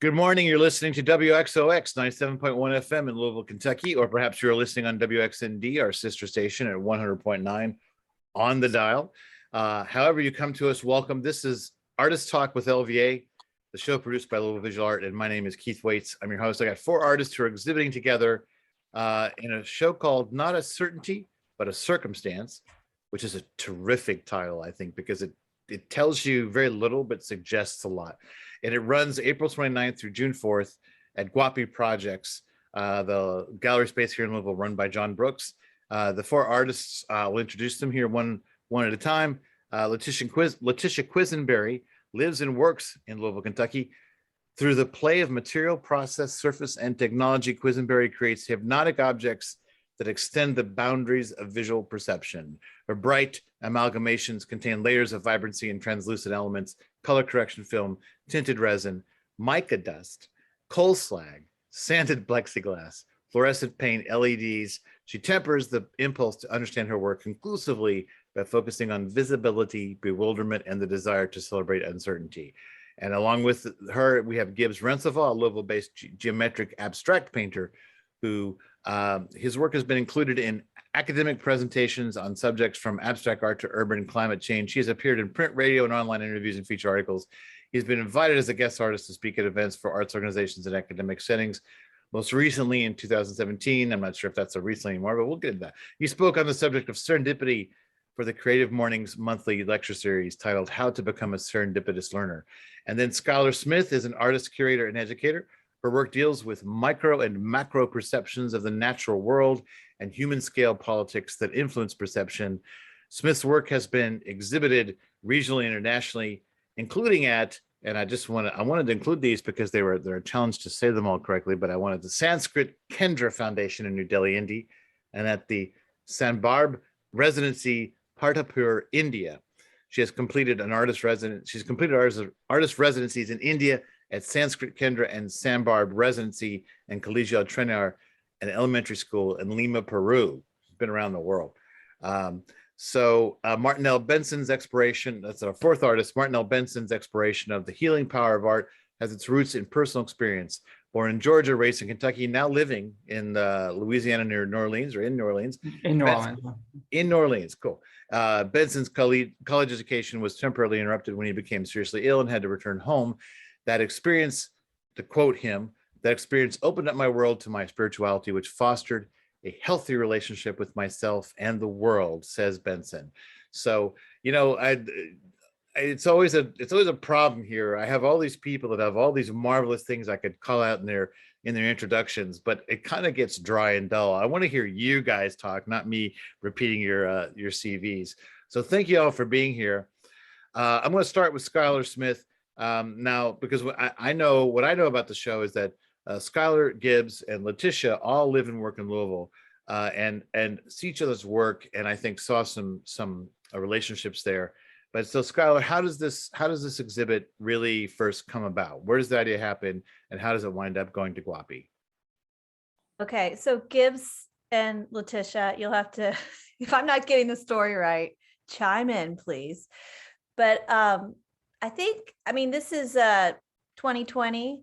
Good morning. You're listening to WXOX 97.1 FM in Louisville, Kentucky, or perhaps you're listening on WXND, our sister station at 100.9 on the dial. However you come to us, welcome. This is Artist Talk with LVA, the show produced by Louisville Visual Art, and my name is Keith Waits. I'm your host. I got four artists who are exhibiting together in a show called Not a Certainty, but a Circumstance, which is a terrific title, I think, because it tells you very little, but suggests a lot. And it runs April 29th through June 4th at Guapi Projects, the gallery space here in Louisville, run by John Brooks. The four artists, we'll introduce them here one at a time. Letitia Quisenberry lives and works in Louisville, Kentucky. Through the play of material, process, surface, and technology, Quisenberry creates hypnotic objects that extend the boundaries of visual perception. Her bright amalgamations contain layers of vibrancy and translucent elements, color correction film, tinted resin, mica dust, coal slag, sanded plexiglass, fluorescent paint, LEDs. She tempers the impulse to understand her work conclusively by focusing on visibility, bewilderment, and the desire to celebrate uncertainty. And along with her, we have Gibbs Rounsavall, a Louisville-based geometric abstract painter who his work has been included in academic presentations on subjects from abstract art to urban climate change. He has appeared in print, radio, and online interviews and feature articles. He's been invited as a guest artist to speak at events for arts organizations and academic settings. Most recently in 2017, I'm not sure if that's so recently anymore, but we'll get into that. He spoke on the subject of serendipity for the Creative Mornings monthly lecture series titled How to Become a Serendipitous Learner. And then Skylar Smith is an artist, curator, and educator. Her work deals with micro and macro perceptions of the natural world and human scale politics that influence perception. Smith's work has been exhibited regionally and internationally, including at, and I wanted to include these because they're a challenge to say them all correctly, but I wanted the Sanskrit Kendra Foundation in New Delhi, India, and at the Sanbarb Residency, Partapur, India. She's completed artist residencies in India at Sanskrit Kendra and Sanbarb Residency and Colegio Trenar, an elementary school in Lima, Peru. She's been around the world. Martinelle Benson's exploration, that's our fourth artist, Martinelle Benson's exploration of the healing power of art has its roots in personal experience. Born in Georgia, raised in Kentucky, now living in Louisiana near New Orleans, or in New Orleans. In New Orleans. In New Orleans, cool. Benson's college education was temporarily interrupted when he became seriously ill and had to return home. That experience, to quote him, that experience opened up my world to my spirituality, which fostered a healthy relationship with myself and the world, says Benson. So, it's always a problem here. I have all these people that have all these marvelous things I could call out in their introductions, but it kind of gets dry and dull. I want to hear you guys talk, not me repeating your CVs. So thank you all for being here. I'm going to start with Skylar Smith now, because I know about the show is that Skylar, Gibbs, and Letitia all live and work in Louisville, and see each other's work, and I think saw some relationships there. But so Skylar, how does this exhibit really first come about? Where does the idea happen, and how does it wind up going to Guapi? Okay, so Gibbs and Letitia, you'll have to, if I'm not getting the story right, chime in, please. But this is 2020,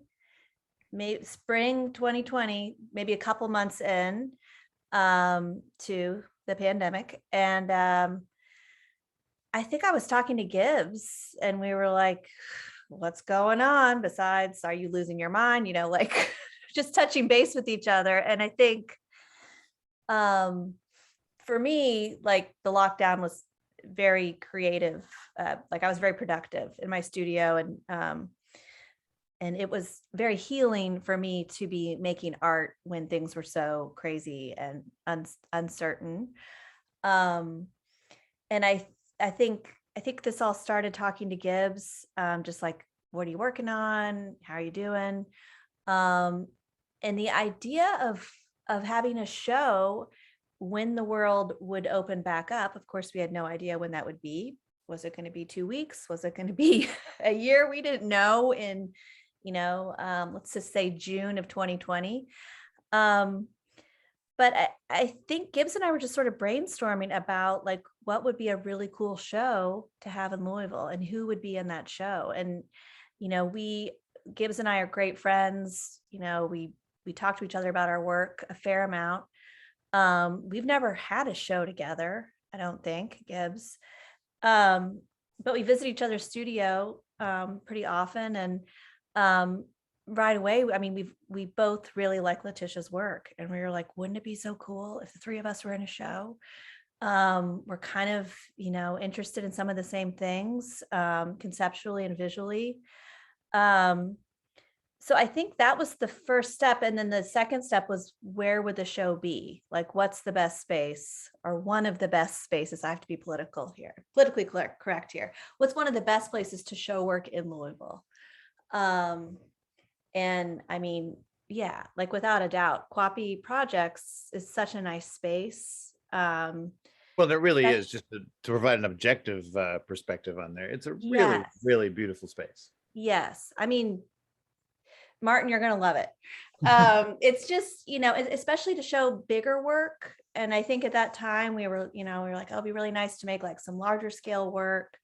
maybe spring 2020, maybe a couple months in to the pandemic, and I think I was talking to Gibbs and we were like, what's going on besides, are you losing your mind? Just touching base with each other. And I think for me, like the lockdown was very creative. I was very productive in my studio, and it was very healing for me to be making art when things were so crazy and uncertain. And I think this all started talking to Gibbs, just like, what are you working on? How are you doing? And the idea of having a show when the world would open back up. Of course, we had no idea when that would be. Was it going to be 2 weeks? Was it going to be a year? We didn't know in, let's just say June of 2020. But I think Gibbs and I were just sort of brainstorming about like what would be a really cool show to have in Louisville and who would be in that show. And, we Gibbs and I are great friends. You know, we talk to each other about our work a fair amount. We've never had a show together, I don't think, Gibbs. But we visit each other's studio pretty often, and right away, I mean, we both really like Letitia's work, and we were like, wouldn't it be so cool if the three of us were in a show? We're kind of, you know, interested in some of the same things, conceptually and visually. So I think that was the first step. And then the second step was, where would the show be? Like, what's the best space, or one of the best spaces? I have to be politically correct here. What's one of the best places to show work in Louisville? And I mean, yeah, like without a doubt, Quappy Projects is such a nice space. Well, there really is, just to provide an objective perspective on there. It's a really, Yes. really beautiful space. Yes. I mean, Martin, you're going to love it. It's just, you know, especially to show bigger work. And I think at that time we were like, oh, it'd be really nice to make like some larger scale work.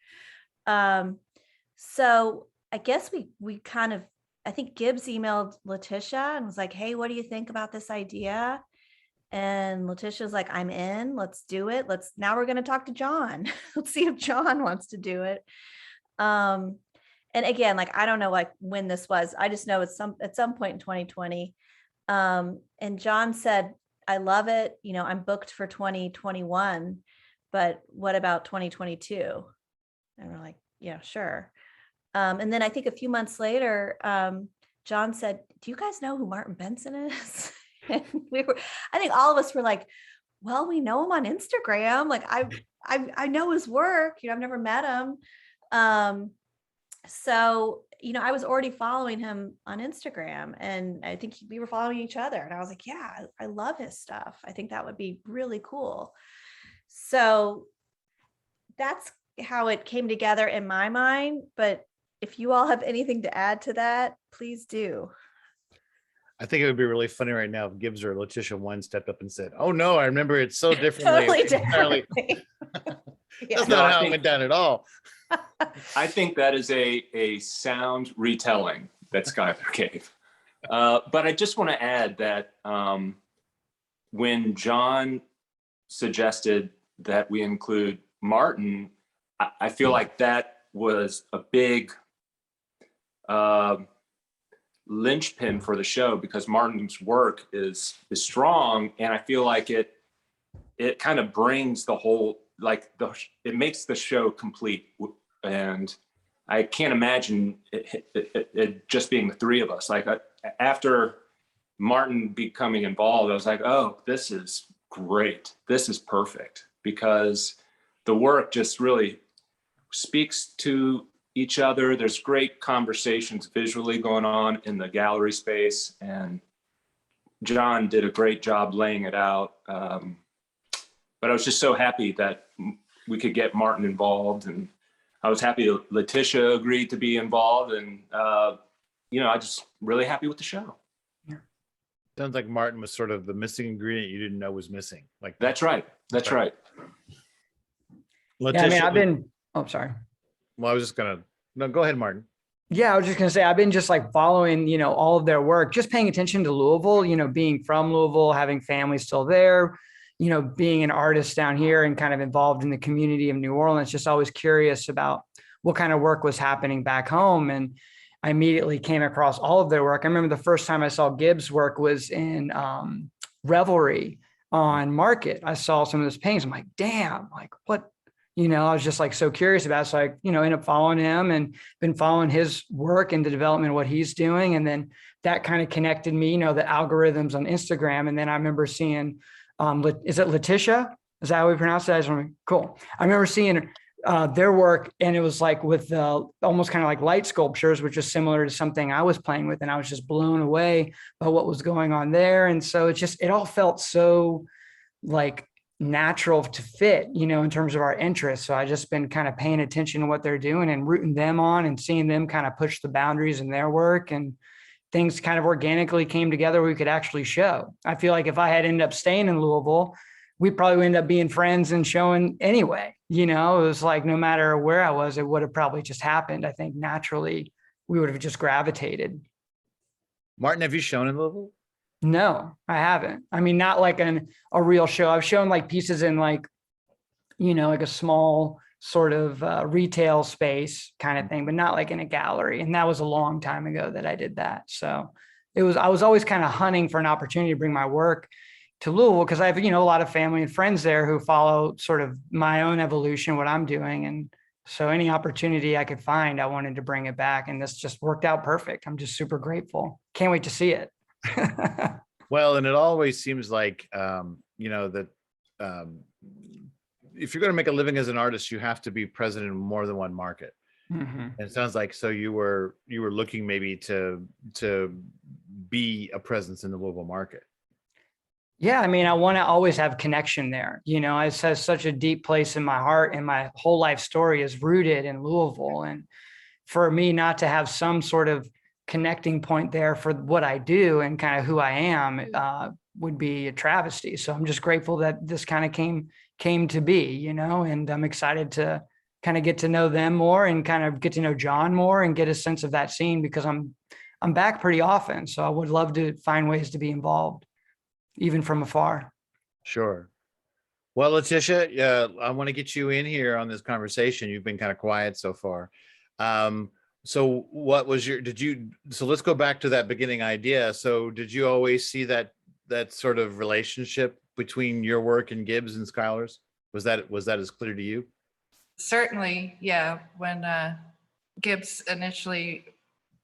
So I guess we kind of, I think Gibbs emailed Letitia and was like, hey, what do you think about this idea? And Letitia's like, I'm in, let's do it. Now we're going to talk to John. Let's see if John wants to do it. And again, like, I don't know like when this was, I just know it's at some point in 2020. And John said, I love it. You know, I'm booked for 2021, but what about 2022? And we're like, yeah, sure. And then I think a few months later, John said, do you guys know who Martin Benson is? And I think all of us were like, well, we know him on Instagram. Like I know his work, you know, I've never met him. So, you know, I was already following him on Instagram, and I think we were following each other, and I was like, yeah, I love his stuff. I think that would be really cool. So that's how it came together in my mind. But if you all have anything to add to that, please do. I think it would be really funny right now if Gibbs or Letitia one stepped up and said, oh no, I remember it so differently. Totally differently. Yeah. That's not how it went down at all. I think that is a sound retelling that Skylar gave. But I just want to add that when John suggested that we include Martin, I feel like that was a big linchpin for the show, because Martin's work is strong, and I feel like it kind of brings the whole, like it makes the show complete. And I can't imagine it just being the three of us. Like after Martin becoming involved, I was like, oh, this is great. This is perfect, because the work just really speaks to each other. There's great conversations visually going on in the gallery space, and John did a great job laying it out. But I was just so happy that we could get Martin involved, and I was happy Letitia agreed to be involved, and you know, I just really happy with the show. Yeah. Sounds like Martin was sort of the missing ingredient you didn't know was missing. Like that's right. That's right. Letitia, yeah, I mean, sorry. Well, I was just no, go ahead, Martin. Yeah, I was just going to say, I've been just like following, you know, all of their work, just paying attention to Louisville, you know, being from Louisville, having family still there, you know, being an artist down here and kind of involved in the community of New Orleans, just always curious about what kind of work was happening back home. And I immediately came across all of their work. I remember the first time I saw Gibbs' work was in Revelry on Market. I saw some of his paintings. I'm like, damn, like what? You know, I was just like so curious about it. So I, you know, ended up following him and been following his work and the development of what he's doing. And then that kind of connected me, you know, the algorithms on Instagram. And then I remember seeing, is it Letitia? Is that how we pronounce it? Cool. I remember seeing their work, and it was like with almost kind of like light sculptures, which is similar to something I was playing with. And I was just blown away by what was going on there. And so it all felt so like natural to fit, you know, in terms of our interests. So I just been kind of paying attention to what they're doing and rooting them on and seeing them kind of push the boundaries in their work, and things kind of organically came together where we could actually show. I feel like if I had ended up staying in Louisville, we probably would end up being friends and showing anyway. You know, it was like no matter where I was, it would have probably just happened, I think, naturally we would have just gravitated. Martin, have you shown in Louisville? No, I haven't. I mean, not like a real show. I've shown like pieces in like, like a small sort of retail space kind of thing, but not like in a gallery. And that was a long time ago that I did that. So I was always kind of hunting for an opportunity to bring my work to Louisville because I have, a lot of family and friends there who follow sort of my own evolution, what I'm doing. And so any opportunity I could find, I wanted to bring it back. And this just worked out perfect. I'm just super grateful. Can't wait to see it. Well, and it always seems like, that if you're going to make a living as an artist, you have to be present in more than one market. Mm-hmm. And it sounds like, so you were looking maybe to be a presence in the Louisville market. Yeah, I mean, I want to always have connection there. It has such a deep place in my heart, and my whole life story is rooted in Louisville. And for me not to have some sort of connecting point there for what I do and kind of who I am would be a travesty. So I'm just grateful that this kind of came to be, and I'm excited to kind of get to know them more and kind of get to know John more and get a sense of that scene because I'm back pretty often. So I would love to find ways to be involved, even from afar. Sure. Well, Letitia, I want to get you in here on this conversation. You've been kind of quiet so far. So what was so let's go back to that beginning idea. So did you always see that sort of relationship between your work and Gibbs and Skylar's? Was that as clear to you? Certainly, yeah. When Gibbs initially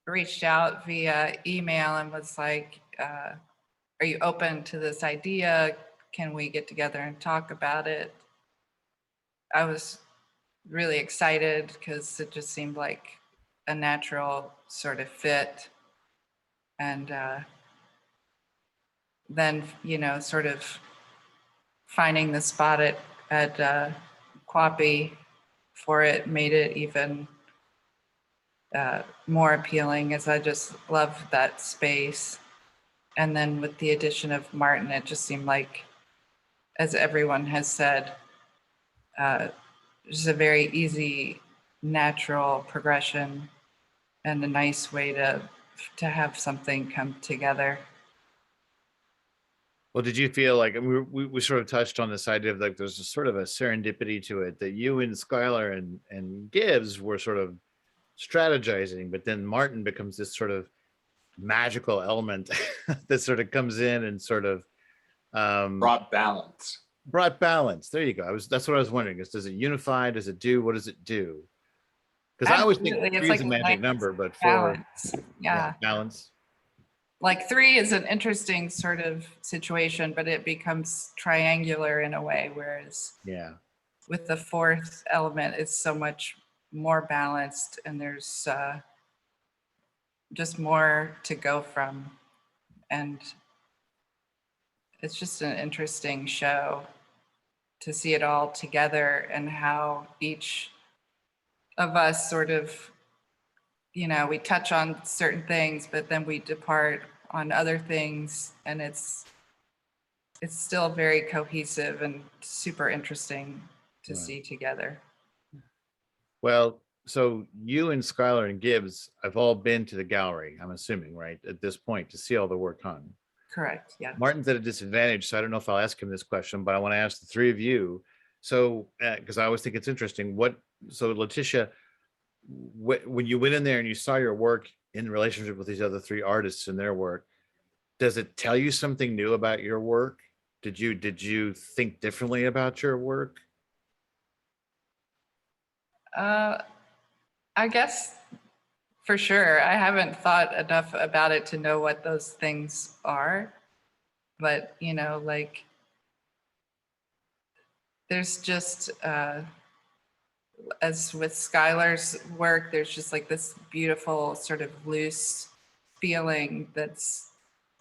reached out via email and was like, are you open to this idea? Can we get together and talk about it? I was really excited because it just seemed like a natural sort of fit. And then, sort of finding the spot at Quappy for it made it even more appealing, as I just love that space. And then with the addition of Martin, it just seemed like, as everyone has said, just a very easy, natural progression and a nice way to have something come together. Well, did you feel like, I mean, we sort of touched on this idea of like there's a sort of a serendipity to it, that you and Skylar and Gibbs were sort of strategizing, but then Martin becomes this sort of magical element that sort of comes in and sort of Brought balance. There you go. That's what I was wondering, is does it unify? Does it do? What does it do? Because I always think Absolutely. three is a magic number, but balance. Yeah. Balance. Like 3 is an interesting sort of situation, but it becomes triangular in a way, whereas with the 4th element, it's so much more balanced and there's just more to go from. And it's just an interesting show to see it all together and how each of us sort of, we touch on certain things, but then we depart on other things, and it's still very cohesive and super interesting to see together. Well, so you and Skylar and Gibbs have all been to the gallery, I'm assuming, right, at this point, to see all the work hung. Correct, yeah. Martin's at a disadvantage, so I don't know if I'll ask him this question, but I want to ask the three of you. So, because I always think it's interesting, so Letitia, when you went in there and you saw your work in relationship with these other 3 artists and their work, does it tell you something new about your work? Did you think differently about your work? I guess for sure. I haven't thought enough about it to know what those things are, but like there's just as with Skylar's work, there's just like this beautiful sort of loose feeling that's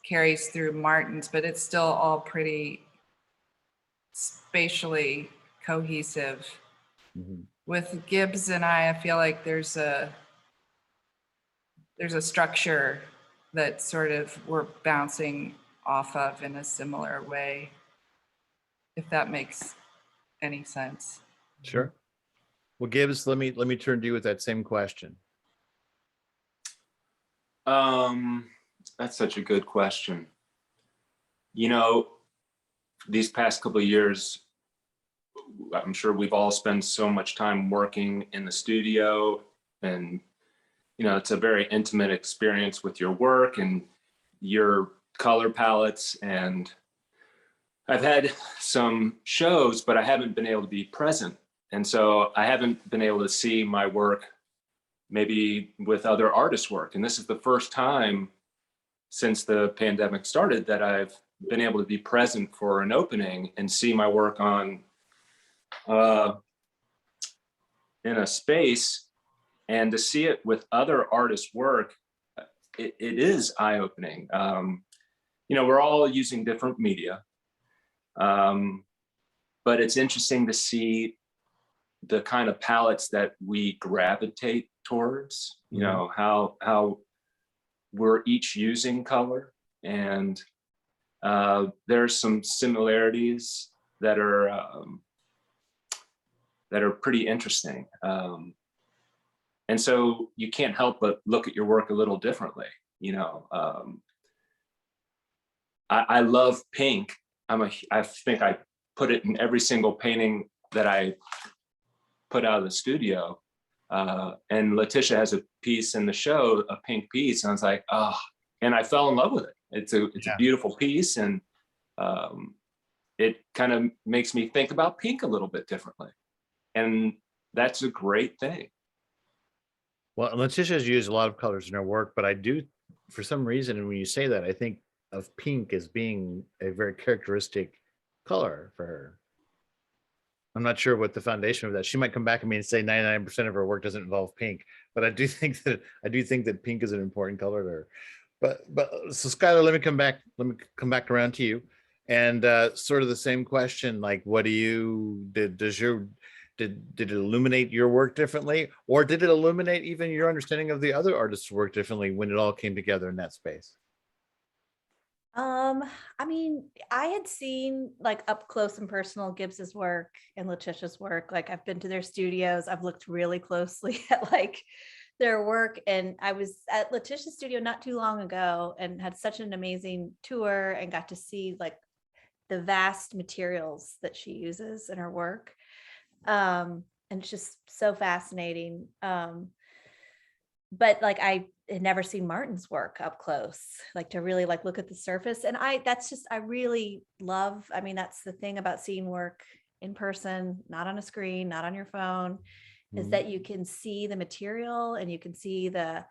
carries through Martin's, but it's still all pretty spatially cohesive. Mm-hmm. With Gibbs and I feel like there's a structure that sort of we're bouncing off of in a similar way, if that makes any sense. Sure. Well, Gibbs, let me turn to you with that same question. That's such a good question. You know, these past couple of years, I'm sure we've all spent so much time working in the studio, and you know, it's a very intimate experience with your work and your color palettes. And I've had some shows, but I haven't been able to be present. And so I haven't been able to see my work maybe with other artists' work. And this is the first time since the pandemic started that I've been able to be present for an opening and see my work on in a space, and to see it with other artists' work, it is eye-opening. You know, we're all using different media, but it's interesting to see the kind of palettes that we gravitate towards, you know, how we're each using color. And there's some similarities that are pretty interesting. And so you can't help but look at your work a little differently, you know. I love pink. I think I put it in every single painting that I put out of the studio. And Letitia has a piece in the show, a pink piece, and I was like, oh, and I fell in love with it. It's a beautiful piece, and it kind of makes me think about pink a little bit differently. And that's a great thing. Well, Letitia has used a lot of colors in her work, but I do, for some reason, and when you say that, I think of pink as being a very characteristic color for her. I'm not sure what the foundation of that. She might come back at me and say 99% of her work doesn't involve pink, but I do think that pink is an important color to her. But so Skylar, let me come back around to you, and sort of the same question. Like, what do you did it illuminate your work differently, or did it illuminate even your understanding of the other artists' work differently when it all came together in that space? I mean, I had seen like up close and personal Gibbs's work and Letitia's work. Like, I've been to their studios. I've looked really closely at like their work, and I was at Letitia's studio not too long ago and had such an amazing tour and got to see like the vast materials that she uses in her work. And it's just so fascinating. But like, I had never seen Martin's work up close, like to really like look at the surface. And I really love, I mean, that's the thing about seeing work in person, not on a screen, not on your phone, is that you can see the material and you can see the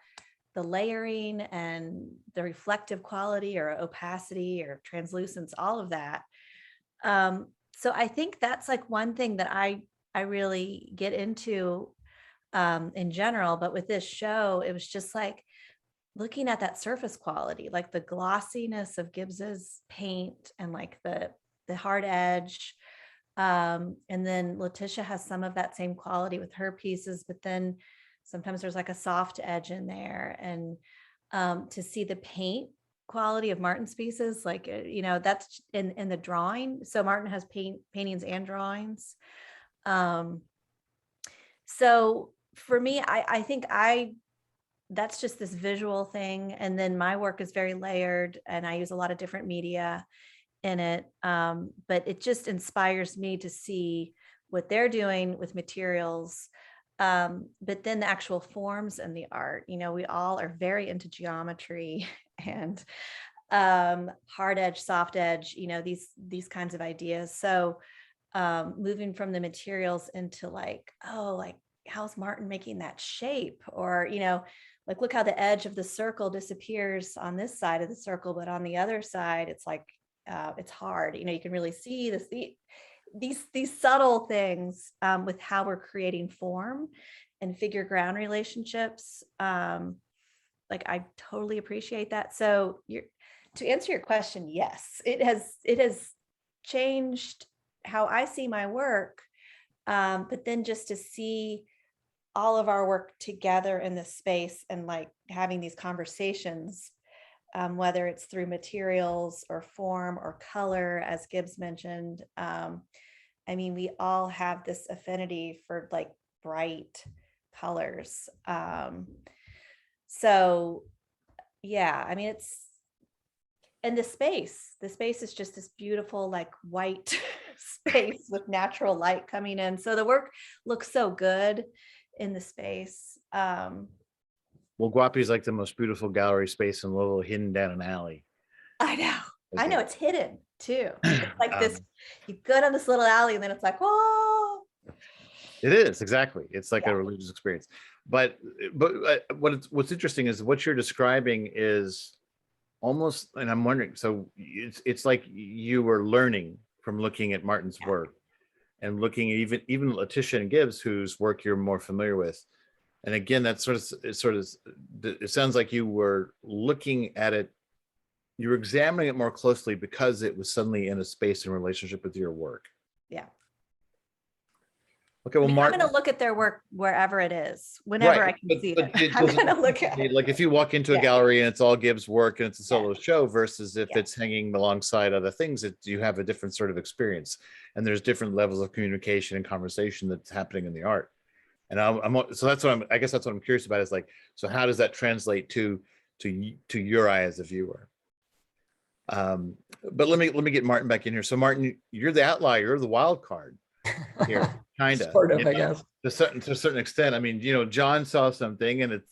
layering and the reflective quality or opacity or translucence, all of that. So I think that's like one thing that I really get into in general, but with this show, it was just like looking at that surface quality, like the glossiness of Gibbs's paint and like the hard edge. And then Letitia has some of that same quality with her pieces, but then sometimes there's like a soft edge in there. And to see the paint quality of Martin's pieces, like, you know, that's in the drawing. So Martin has paintings and drawings. So for me, I think that's just this visual thing. And then my work is very layered and I use a lot of different media in it. But it just inspires me to see what they're doing with materials. But then the actual forms and the art, you know, we all are very into geometry and hard edge, soft edge, you know, these kinds of ideas. So moving from the materials into like, oh, like, how's Martin making that shape? Or, you know, like, look how the edge of the circle disappears on this side of the circle, but on the other side, it's like, it's hard. You know, you can really see these subtle things with how we're creating form and figure ground relationships. Like, I totally appreciate that. So to answer your question, yes, it has changed how I see my work. But then just to see all of our work together in this space and like having these conversations, whether it's through materials or form or color, as Gibbs mentioned. I mean, we all have this affinity for like bright colors. So yeah, I mean, and the space is just this beautiful, like white space with natural light coming in. So the work looks so good in the space. Well, Guapi's like the most beautiful gallery space in Louisville, hidden down an alley. I know it's hidden too. It's like this, Um, you go down this little alley and then it's like, oh, It is exactly. It's like Yeah. a religious experience. But what's interesting is what you're describing is almost, and I'm wondering, so it's like you were learning from looking at Martin's Yeah. work and looking at even Letitia and Gibbs, whose work you're more familiar with. And again, that it sounds like you were looking at it, you were examining it more closely because it was suddenly in a space in relationship with your work. yeah. Okay, I well, mean, Martin, I'm gonna look at their work wherever it is, whenever I can see it. I'm doesn't- gonna look at it. like if you walk into a Yeah. gallery and it's all Gibbs work and it's a solo show versus if Yeah. it's hanging alongside other things, you have a different sort of experience, and there's different levels of communication and conversation that's happening in the art. And so that's what I guess that's what I'm curious about is like, so how does that translate to your eye as a viewer? But let me get Martin back in here. So Martin, you're the outlier, you're the wild card here, kind of. Sort of, I guess. To a certain extent. I mean, John saw something and it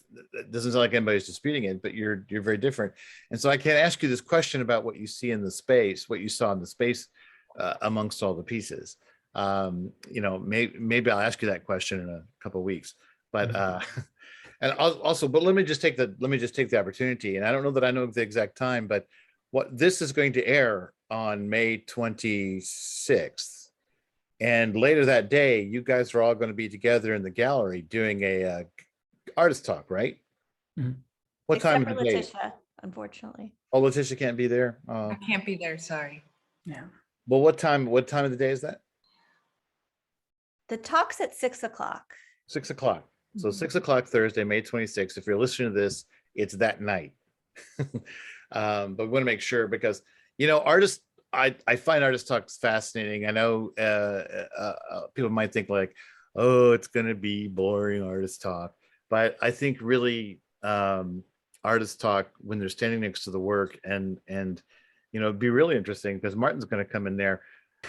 doesn't sound like anybody's disputing it, but you're very different. And so I can't ask you this question about what you see in the space, what you saw in the space amongst all the pieces. Maybe I'll ask you that question in a couple of weeks, but and also, but let me just take the opportunity, and I don't know that I know the exact time, but what this is going to air on May 26th. And later that day, you guys are all going to be together in the gallery doing a artist talk, right? Mhm. What Except time for of the day? Letitia, unfortunately. Oh, Letitia can't be there. I can't be there, sorry. Yeah. Well, what time of the day is that? The talk's at 6:00. 6:00. So Mhm. 6:00 Thursday, May 26th. If you're listening to this, it's that night. But we want to make sure because artists. I find artist talks fascinating. I know people might think like, oh, it's going to be boring artist talk, but I think really artist talk when they're standing next to the work and be really interesting because Martin's going to come in there,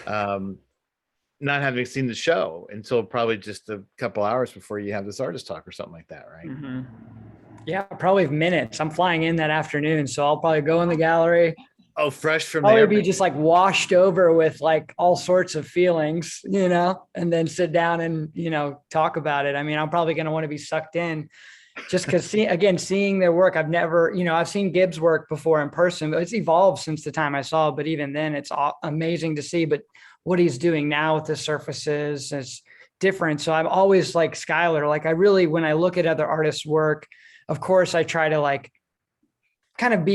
not having seen the show until probably just a couple hours before you have this artist talk or something like that, right? Mhm. Yeah, probably minutes. I'm flying in that afternoon, so I'll probably go in the gallery. Oh, fresh from Probably there. be just like washed over with like all sorts of feelings, and then sit down and, talk about it. I mean, I'm probably going to want to be sucked in just because seeing their work, I've seen Gibbs work before in person, but it's evolved since the time I saw it. But even then it's amazing to see, but what he's doing now with the surfaces is different. So I'm always like Skylar, like when I look at other artists' work, of course I try to like kind of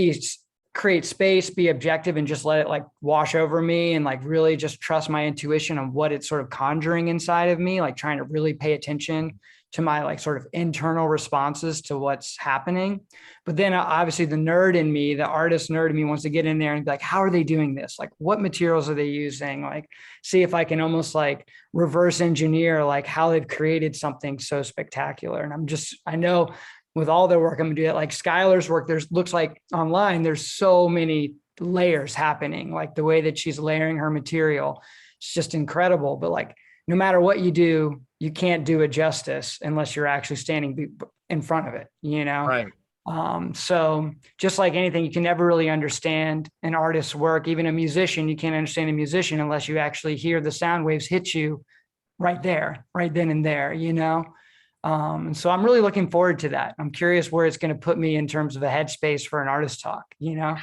create space, be objective, and just let it like wash over me and like really just trust my intuition on what it's sort of conjuring inside of me, like trying to really pay attention to my like sort of internal responses to what's happening. But then obviously the nerd in me, the artist nerd in me wants to get in there and be like, how are they doing this? Like what materials are they using? Like see if I can almost like reverse engineer like how they've created something so spectacular. And I know with all their work, I'm gonna do that. Like Skylar's work, looks like online, there's so many layers happening, like the way that she's layering her material. It's just incredible. But like, no matter what you do, you can't do it justice unless you're actually standing in front of it, Right. So just like anything, you can never really understand an artist's work. Even a musician, you can't understand a musician unless you actually hear the sound waves hit you right there, right then and there, And so I'm really looking forward to that. I'm curious where it's going to put me in terms of a headspace for an artist talk, Are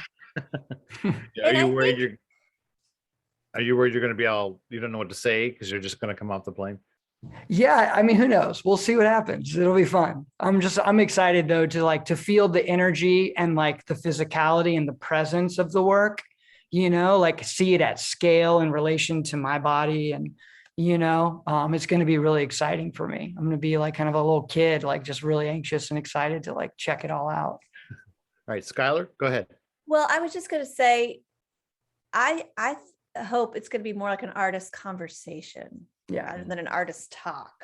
you worried you're going to be you don't know what to say because you're just going to come off the plane? Yeah. I mean, who knows? We'll see what happens. It'll be fun. I'm excited though, to feel the energy and like the physicality and the presence of the work, like see it at scale in relation to my body. And, it's going to be really exciting for me. I'm going to be like kind of a little kid, like just really anxious and excited to like check it all out. All right, Skylar, go ahead. Well, I was just going to say, I hope it's going to be more like an artist conversation rather than an artist talk.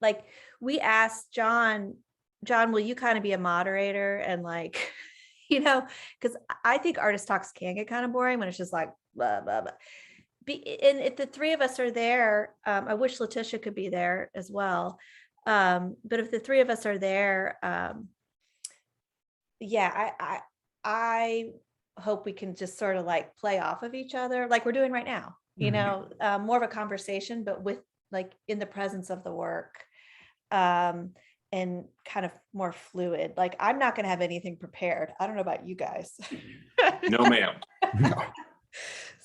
Like we asked John, will you kind of be a moderator and like, you know, because I think artist talks can get kind of boring when it's just like blah, blah, blah. And if the three of us are there, I wish Letitia could be there as well. But if the three of us are there, yeah, I hope we can just sort of like play off of each other like we're doing right now, you know, more of a conversation, but with like in the presence of the work, and kind of more fluid. Like I'm not going to have anything prepared. I don't know about you guys. No, ma'am.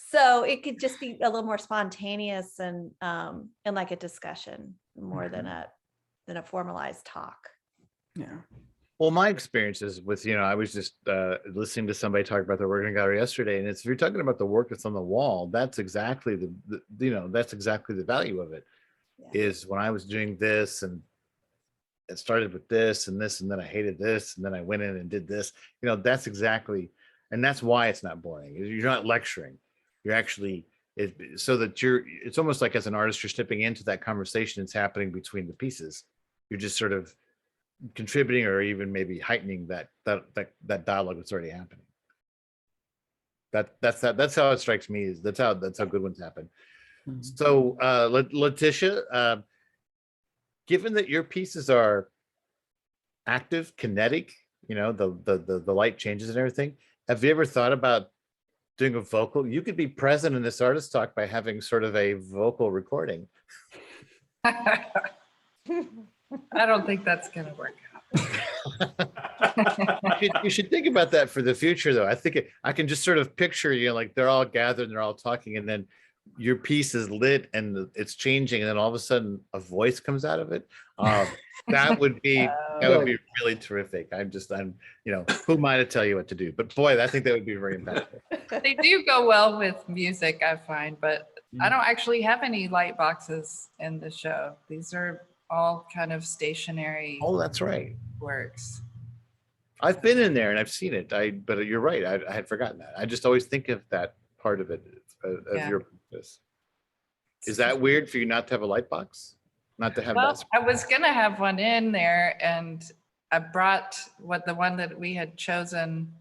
So it could just be a little more spontaneous and like a discussion more than a formalized talk. Yeah. Well, my experiences with, you know, I was just listening to somebody talk about their work in a gallery yesterday, and if you're talking about the work that's on the wall, that's exactly the you know, that's exactly the value of it. Yeah. Is when I was doing this, and it started with this and this, and then I hated this, and then I went in and did this. You know, that's exactly, and that's why it's not boring. You're not lecturing. You're actually so that it's almost like as an artist, you're stepping into that conversation that's happening between the pieces. You're just sort of contributing or even maybe heightening that dialogue that's already happening. That's how it strikes me. Is that's how good ones happen. So Letitia, given that your pieces are active, kinetic, you know, the light changes and everything, have you ever thought about doing a vocal? You could be present in this artist talk by having sort of a vocal recording. I don't think that's going to work out. You should think about that for the future, though. I think I can just sort of picture, you know, like they're all gathered and they're all talking, and then your piece is lit and it's changing, and then all of a sudden a voice comes out of it. That would be really terrific. I'm you know, who am I to tell you what to do? But boy, I think that would be very impactful. They do go well with music, I find, but I don't actually have any light boxes in the show. These are all kind of stationary. Oh, that's right. Works. I've been in there and I've seen it. But you're right. I had forgotten that. I just always think of that part of it of your practice. Is that weird for you not to have a light box? Not to have that? I was gonna have one in there, and I brought the one that we had chosen.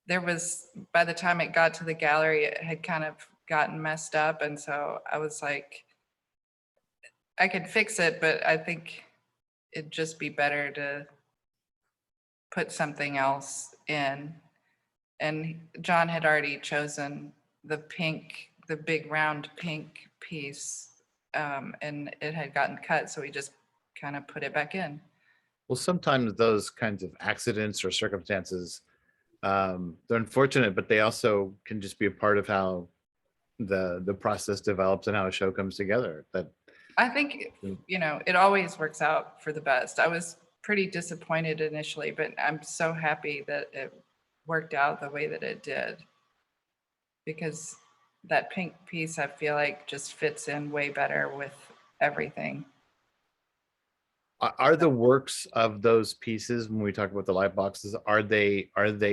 There was, by the time it got to the gallery, it had kind of gotten messed up, and so I was like, I could fix it, but I think it'd just be better to put something else in. And John had already chosen the big round pink piece, and it had gotten cut, so we just kind of put it back in. Well, sometimes those kinds of accidents or circumstances, they're unfortunate, but they also can just be a part of how the process develops and how a show comes together. That I think, you know, it always works out for the best. I was pretty disappointed initially, but I'm so happy that it worked out the way that it did, because that pink piece, I feel like, just fits in way better with everything. Are the works of those pieces, when we talk about the light boxes, are they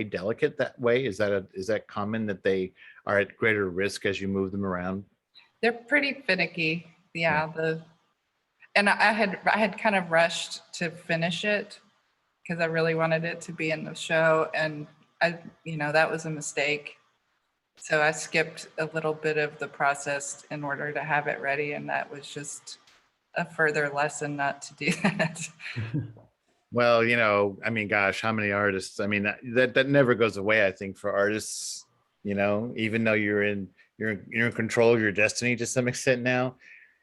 delicate that way? Is that common that they are at greater risk as you move them around? They're pretty finicky. Yeah. And I had kind of rushed to finish it because I really wanted it to be in the show, and that was a mistake. So I skipped a little bit of the process in order to have it ready, and that was just a further lesson not to do that. Well, you know, I mean, gosh, how many artists? I mean, that never goes away. I think for artists, you know, even though you're in control of your destiny to some extent now,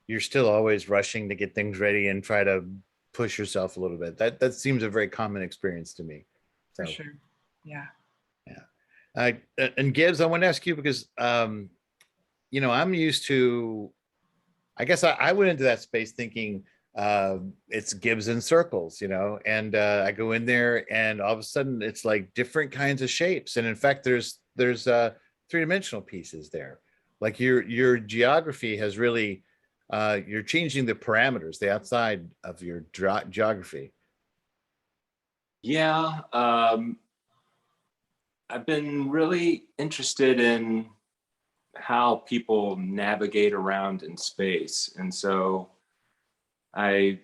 you're still always rushing to get things ready and try to push yourself a little bit. That seems a very common experience to me. So, for sure. Yeah. And Gibbs, I want to ask you because, you know, I'm used to, I guess I went into that space thinking it's Gibbs in circles, you know, and I go in there and all of a sudden it's like different kinds of shapes. And in fact, there's three-dimensional pieces there. Like your geography has really, you're changing the parameters, the outside of your geography. Yeah. I've been really interested in how people navigate around in space. And so I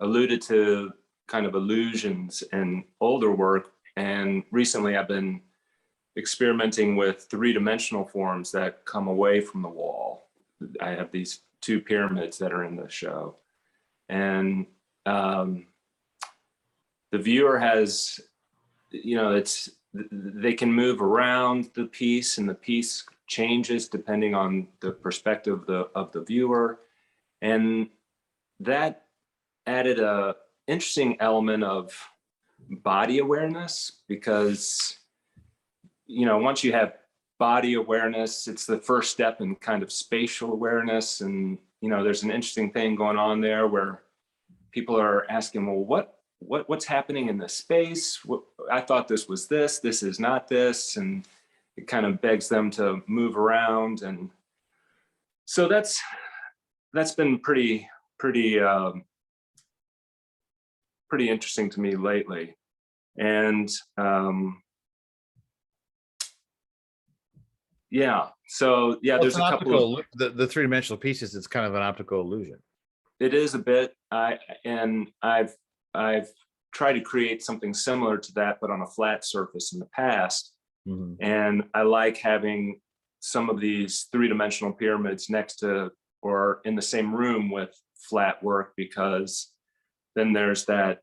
alluded to kind of illusions in older work, And recently I've been experimenting with three-dimensional forms that come away from the wall. I have these two pyramids that are in the show. And the viewer has, they can move around the piece, and the piece changes depending on the perspective of the viewer. And that added a interesting element of body awareness, because once you have body awareness, it's the first step in kind of spatial awareness. And there's an interesting thing going on there where people are asking, well, what's happening in this space? I thought this was this is not this. And it kind of begs them to move around. And so that's been pretty interesting to me lately. And there's a couple of the three-dimensional pieces. It's kind of an optical illusion. It is a bit. I've tried to create something similar to that, but on a flat surface in the past. Mm-hmm. And I like having some of these three-dimensional pyramids next to or in the same room with flat work, because then there's that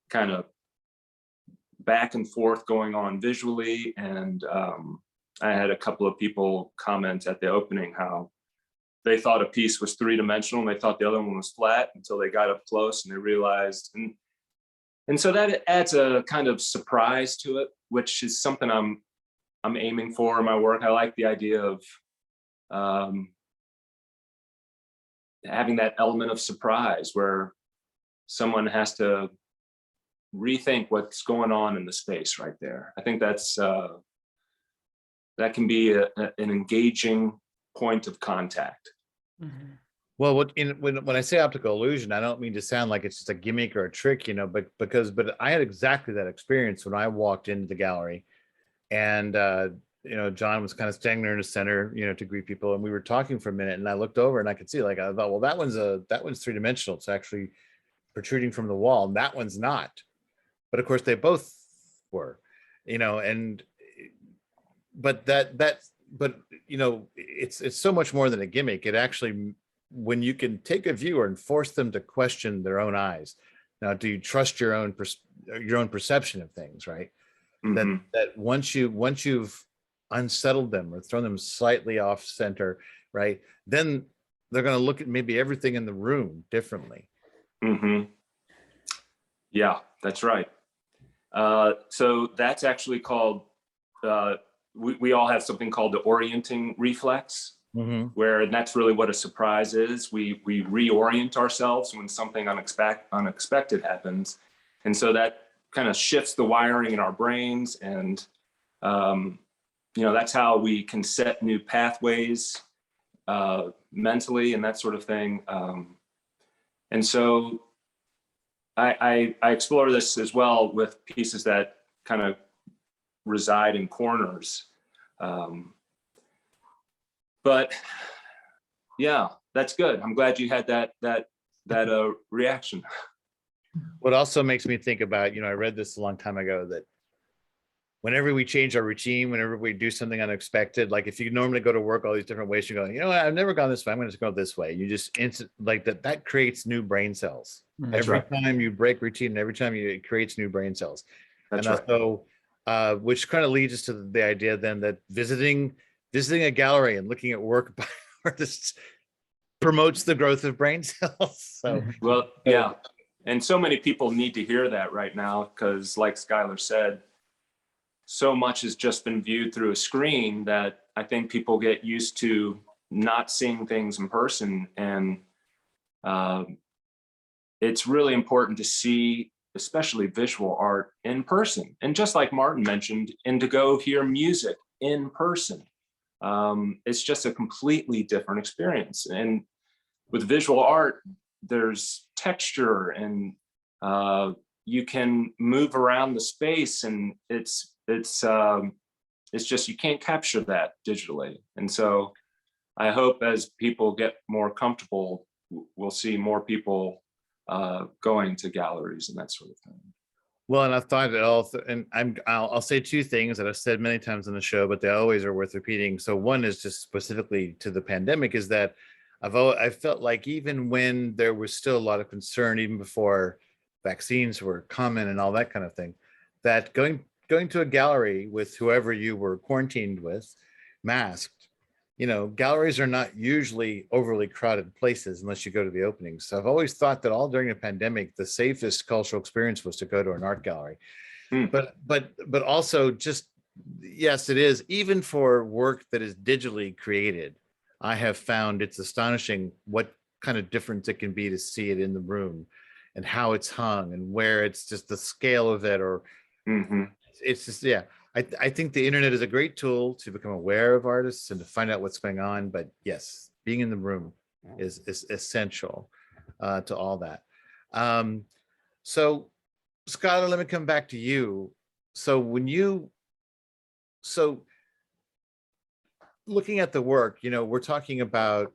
kind of back and forth going on visually. And I had a couple of people comment at the opening how they thought a piece was three-dimensional and they thought the other one was flat until they got up close and they realized. And so that adds a kind of surprise to it, which is something I'm aiming for in my work. I like the idea of having that element of surprise where someone has to rethink what's going on in the space right there. I think that's that can be an engaging point of contact. Mm-hmm. Well, when I say optical illusion, I don't mean to sound like it's just a gimmick or a trick, but I had exactly that experience when I walked into the gallery, and John was kind of standing there in the center, to greet people, and we were talking for a minute, and I looked over and I could see, I thought, well, that one's three-dimensional. It's actually protruding from the wall, and that one's not. But of course, they both were, but it's so much more than a gimmick. It actually, when you can take a viewer and force them to question their own eyes. Now, do you trust your own perception of things, right? Mm-hmm. That once you've unsettled them or thrown them slightly off center, right, then they're going to look at maybe everything in the room differently. Mm-hmm. Yeah, that's right. So that's actually called, we all have something called the orienting reflex, mm-hmm. where that's really what a surprise is. We reorient ourselves when something unexpected happens. And so that kind of shifts the wiring in our brains. And, that's how we can set new pathways mentally and that sort of thing. And so I explore this as well with pieces that kind of reside in corners. But yeah, that's good. I'm glad you had that reaction. What also makes me think about, I read this a long time ago, that whenever we change our routine, whenever we do something unexpected, like if you normally go to work all these different ways, you go, I've never gone this way, I'm going to go this way. You just that creates new brain cells. That's every right. time you break routine, and every time it creates new brain cells. That's and right. so, which kind of leads us to the idea then that visiting a gallery and looking at work by artists promotes the growth of brain cells. So, well, yeah. And so many people need to hear that right now, because like Skylar said, so much has just been viewed through a screen that I think people get used to not seeing things in person. And it's really important to see, especially visual art, in person. And just like Martin mentioned, and to go hear music in person. It's just a completely different experience. And with visual art, there's texture, and you can move around the space, and it's just, you can't capture that digitally. And so I hope as people get more comfortable, we'll see more people going to galleries and that sort of thing. Well, and I've thought it all, and I'll say two things that I've said many times on the show, but they always are worth repeating. So one is just specifically to the pandemic, is that I felt like even when there was still a lot of concern, even before vaccines were common and all that kind of thing, that going to a gallery with whoever you were quarantined with, masked, galleries are not usually overly crowded places unless you go to the openings. So I've always thought that all during the pandemic, the safest cultural experience was to go to an art gallery. But also just, yes, it is. Even for work that is digitally created, I have found it's astonishing what kind of difference it can be to see it in the room and how it's hung and where it's just the scale of it, or it's just, yeah. I think the internet is a great tool to become aware of artists and to find out what's going on. But yes, being in the room is essential to all that. So Skylar, let me come back to you. So looking at the work, we're talking about,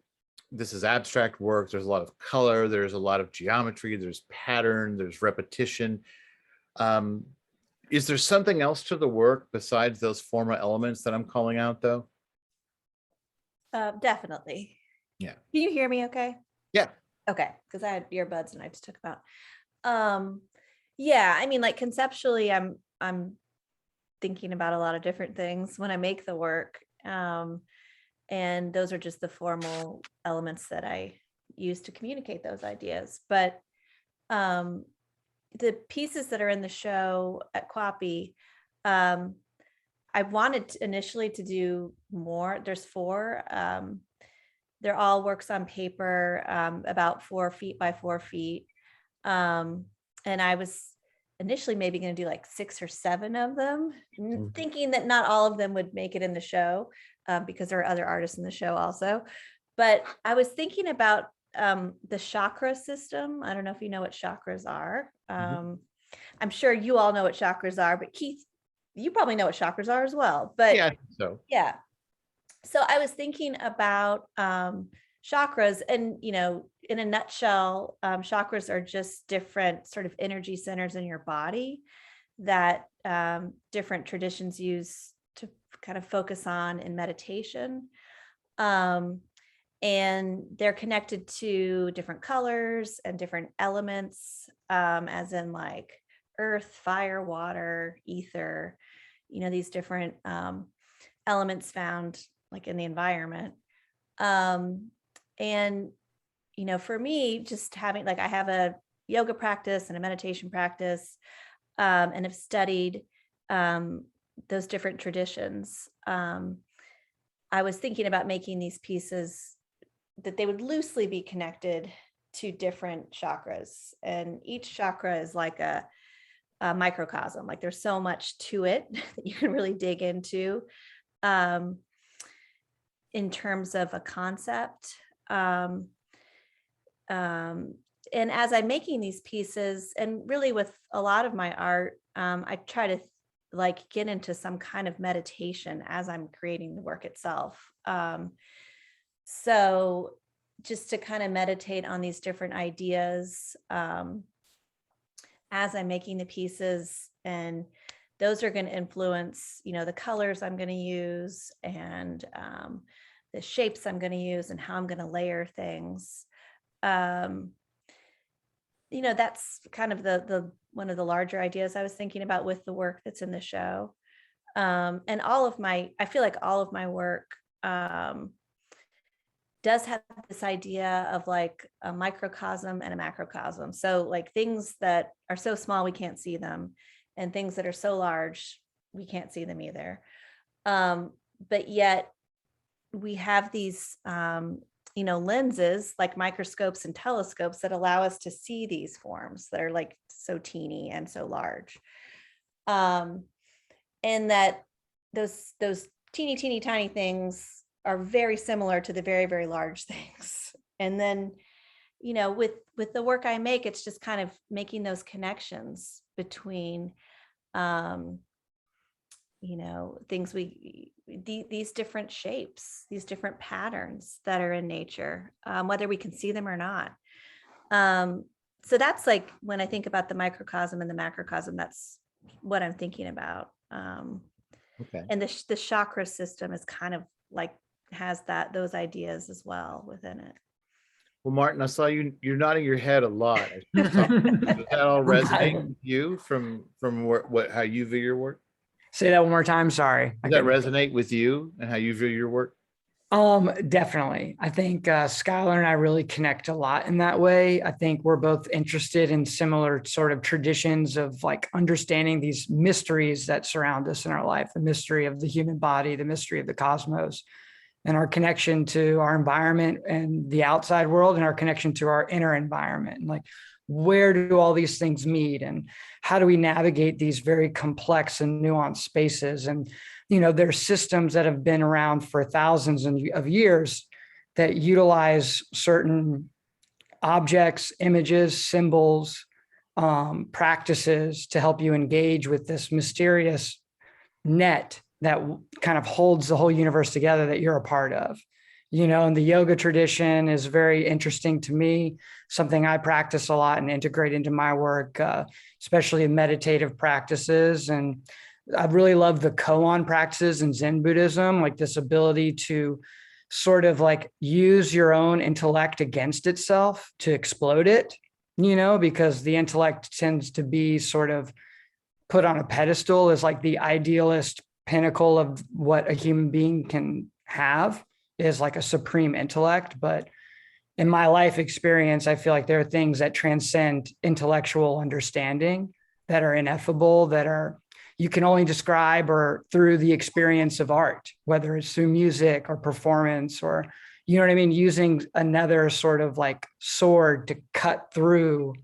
this is abstract work. There's a lot of color. There's a lot of geometry. There's pattern. There's repetition. Is there something else to the work besides those formal elements that I'm calling out, though? Definitely. Yeah. Can you hear me okay? Yeah. Okay, because I had earbuds and I just took them out. Yeah, I mean, like conceptually, I'm thinking about a lot of different things when I make the work. And those are just the formal elements that I use to communicate those ideas. But the pieces that are in the show at Quappy, I wanted initially to do more. There's 4. They're all works on paper, about 4 feet by 4 feet. And I was initially maybe going to do like 6 or 7 of them, thinking that not all of them would make it in the show, because there are other artists in the show also. But I was thinking about the chakra system. I don't know if you know what chakras are. I'm sure you all know what chakras are, but Keith, you probably know what chakras are as well. But yeah, I think so. Yeah. So I was thinking about chakras, and in a nutshell, chakras are just different sort of energy centers in your body that different traditions use to kind of focus on in meditation. And they're connected to different colors and different elements, as in like earth, fire, water, ether, these different elements found like in the environment. And, for me, just having, like, I have a yoga practice and a meditation practice, and have studied those different traditions. I was thinking about making these pieces that they would loosely be connected to different chakras, and each chakra is like a microcosm. Like there's so much to it that you can really dig into in terms of a concept. And as I'm making these pieces, and really with a lot of my art, I try to like get into some kind of meditation as I'm creating the work itself. So just to kind of meditate on these different ideas as I'm making the pieces, and those are going to influence, the colors I'm going to use, and the shapes I'm going to use, and how I'm going to layer things. That's kind of the one of the larger ideas I was thinking about with the work that's in the show. And I feel like all of my work does have this idea of like a microcosm and a macrocosm. So like things that are so small we can't see them, and things that are so large we can't see them either. But yet we have these lenses like microscopes and telescopes that allow us to see these forms that are like so teeny and so large. And that those teeny tiny things are very similar to the very, very large things. And then, with the work I make, it's just kind of making those connections between, things these different shapes, these different patterns that are in nature, whether we can see them or not. so that's like when I think about the microcosm and the macrocosm, that's what I'm thinking about. Okay. And the chakra system is kind of like has those ideas as well within it. Well, Martin, I saw you're nodding your head a lot. Does that all resonate with you from how you view your work? Say that one more time. Sorry. Does that resonate with you and how you view your work? Definitely. I think Skylar and I really connect a lot in that way. I think we're both interested in similar sort of traditions of like understanding these mysteries that surround us in our life, the mystery of the human body, the mystery of the cosmos, and our connection to our environment and the outside world, and our connection to our inner environment. And like, where do all these things meet, and how do we navigate these very complex and nuanced spaces? And there's systems that have been around for thousands of years that utilize certain objects, images, symbols, practices to help you engage with this mysterious net that kind of holds the whole universe together that you're a part of. And the yoga tradition is very interesting to me, something I practice a lot and integrate into my work, especially in meditative practices. And I really love the koan practices in Zen Buddhism, like this ability to sort of like use your own intellect against itself to explode it, because the intellect tends to be sort of put on a pedestal as like the idealist pinnacle of what a human being can have, is like a supreme intellect. But in my life experience, I feel like there are things that transcend intellectual understanding, that are ineffable, that are you can only describe or through the experience of art, whether it's through music or performance, or, using another sort of like sword to cut through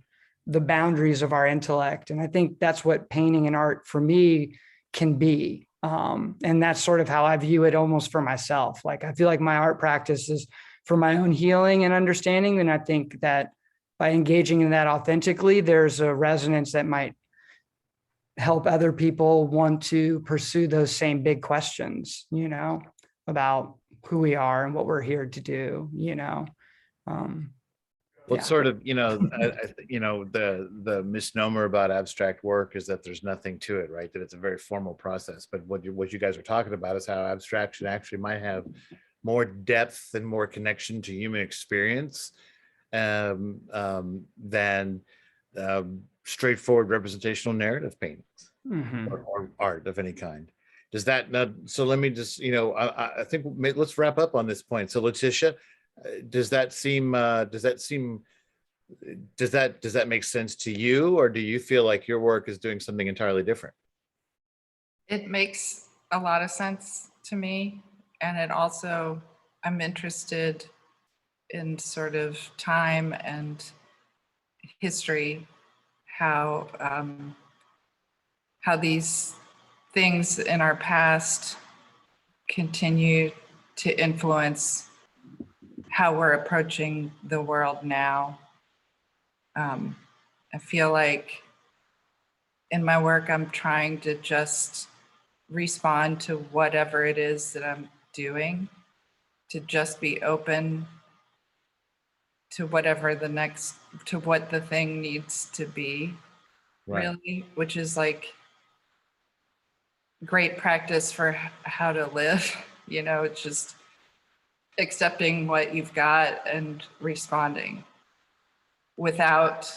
the boundaries of our intellect. And I think that's what painting and art for me can be. And that's sort of how I view it almost for myself. Like, I feel like my art practice is for my own healing and understanding. And I think that by engaging in that authentically, there's a resonance that might help other people want to pursue those same big questions, about who we are and what we're here to do, What sort of, the misnomer about abstract work is that there's nothing to it, right? That it's a very formal process. But what you guys are talking about is how abstraction actually might have more depth and more connection to human experience than straightforward representational narrative paintings or art of any kind. Does that not? So let me just, I think let's wrap up on this point. So Letitia, does that make sense to you, or do you feel like your work is doing something entirely different? It makes a lot of sense to me. And it also, I'm interested in sort of time and history, how these things in our past continue to influence how we're approaching the world now. I feel like in my work, I'm trying to just respond to whatever it is that I'm doing, to just be open to whatever to what the thing needs to be, right. Really, which is like great practice for how to live. It's just accepting what you've got and responding without,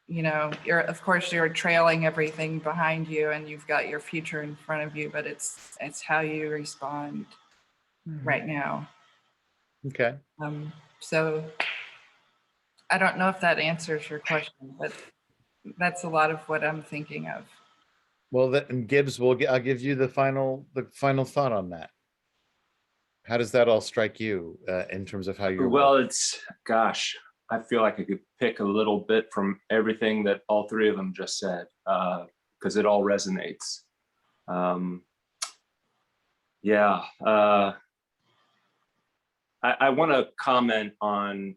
of course you're trailing everything behind you and you've got your future in front of you, but it's how you respond right now. Okay. So I don't know if that answers your question, but that's a lot of what I'm thinking of. Well, and Gibbs, I'll give you the final thought on that. How does that all strike you in terms of how you're? Well, I feel like I could pick a little bit from everything that all three of them just said, because it all resonates. I want to comment on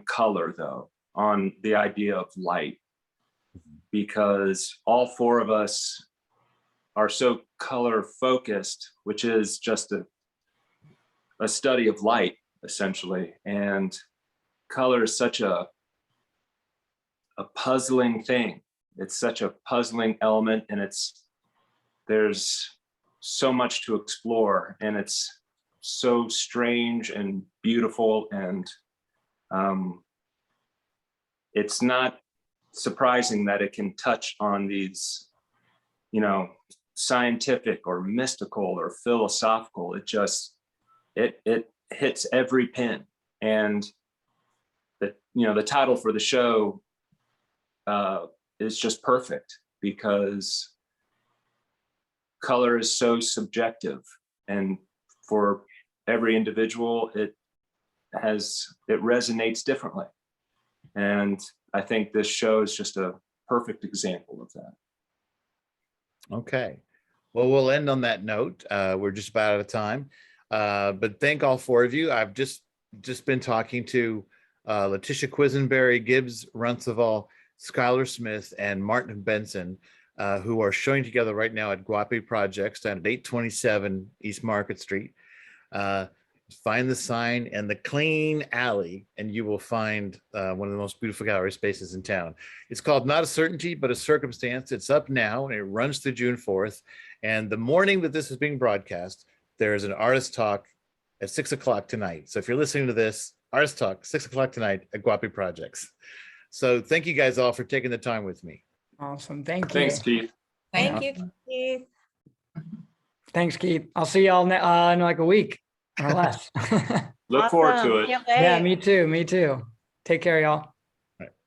color, though, on the idea of light, because all four of us are so color focused, which is just a study of light, essentially. And color is such a puzzling thing. It's such a puzzling element, and there's so much to explore, and it's so strange and beautiful, and it's not surprising that it can touch on these, scientific or mystical or philosophical. It hits every pin. And the title for the show is just perfect, because color is so subjective, and for every individual it resonates differently. And I think this show is just a perfect example of that. Okay. Well, we'll end on that note. We're just about out of time. But thank all four of you. I've just been talking to Letitia Quisenberry, Gibbs Rounsavall, Skylar Smith, and Martin Benson, who are showing together right now at Guapi Projects down at 827 East Market Street. Find the sign and the clean alley, and you will find one of the most beautiful gallery spaces in town. It's called Not a Certainty, but a Circumstance. It's up now, and it runs through June 4th. And the morning that this is being broadcast, there's an artist talk at 6 o'clock tonight. So if you're listening to this, artist talk, 6 o'clock tonight at Guapi Projects. So thank you guys all for taking the time with me. Awesome. Thank you. Thanks, Keith. Thank you, Keith. Thanks, Keith. I'll see y'all in like a week or less. Look forward to it. Can't wait. Yeah, me too. Me too. Take care, y'all.